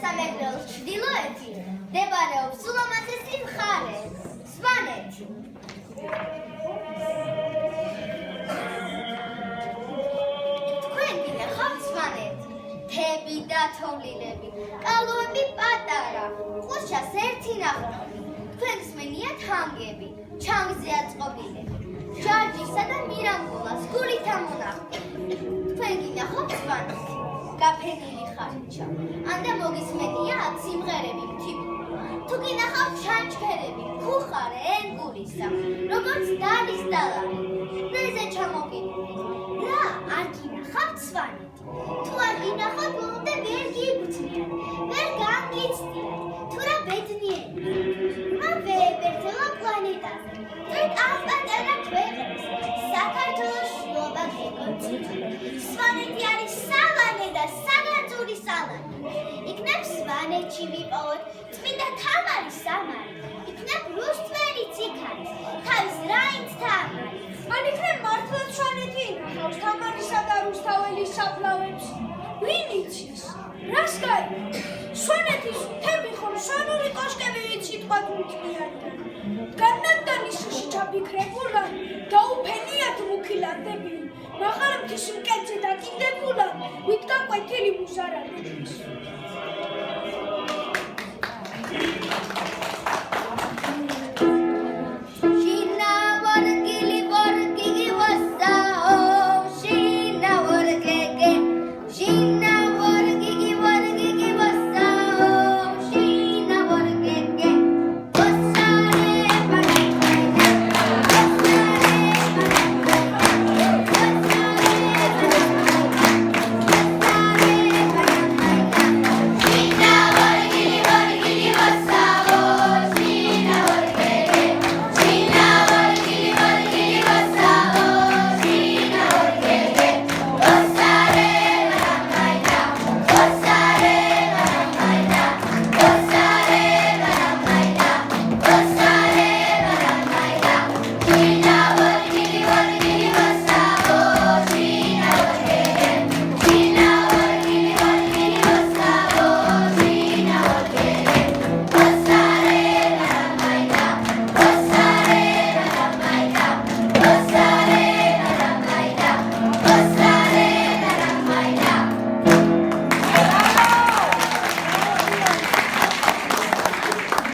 სამეგრელოს ჩრდილოეთი მდებარეობს ულამაზესი მხარე სვანეთი. თქვენ გინახავთ სვანეთი, მთები და თოვლილები, კალოები პატარა, ყუჩას ერთი ნახტომი, თქვენს მენიათ ჰანგები, ჩანგზეა წყობილები, ჯარჯისა და მირანგულას გულით ამონახტი. თქვენ გინახავთ სვანეთი, გაფენილი ხარჩა, ანდა მოგისმენია აქ სიმღერები მთიბული. თუ გინახავთ ჩანჩქერები, ქუხარე ენგურისა, როგორც დალის დალარი, ნეზე ჩამოგინული. რა არ გინახავთ სვანეთი? თუ არ გინახავთ, მომდე ვერ გიგრძნიათ, ვერ განგიცდიათ, თუ რა ბედნიერი. რა ვეებერთელა პლანეტაზე, წვით ამ პატარა ქვეყნებს, საქართველოს შუობა გეგოცით. სვანეთი არის სავანე და საგანძური სალანი. იქნებ სვანეთში ვიპოვოთ წმინდა თამარის სამარი, იქნებ რუსტვერიც იქ არის, თავის რაინდ თამარი. ან იქნებ მართლაც სვანეთი ინახავს თამარისა და რუსთაველის საფლავებს. ვინ იცის? რას გაიგო? სვანეთის თემი ხომ სვანური კოშკები ვით სიტყვად მიტყვიანდა. განადგანიშში ჩაფიქრებულა დაუფენიათ მუქილადები, მაღალ მთის მკერდზე დაკიდებულა ვით გაკვეთილი მუზარადების.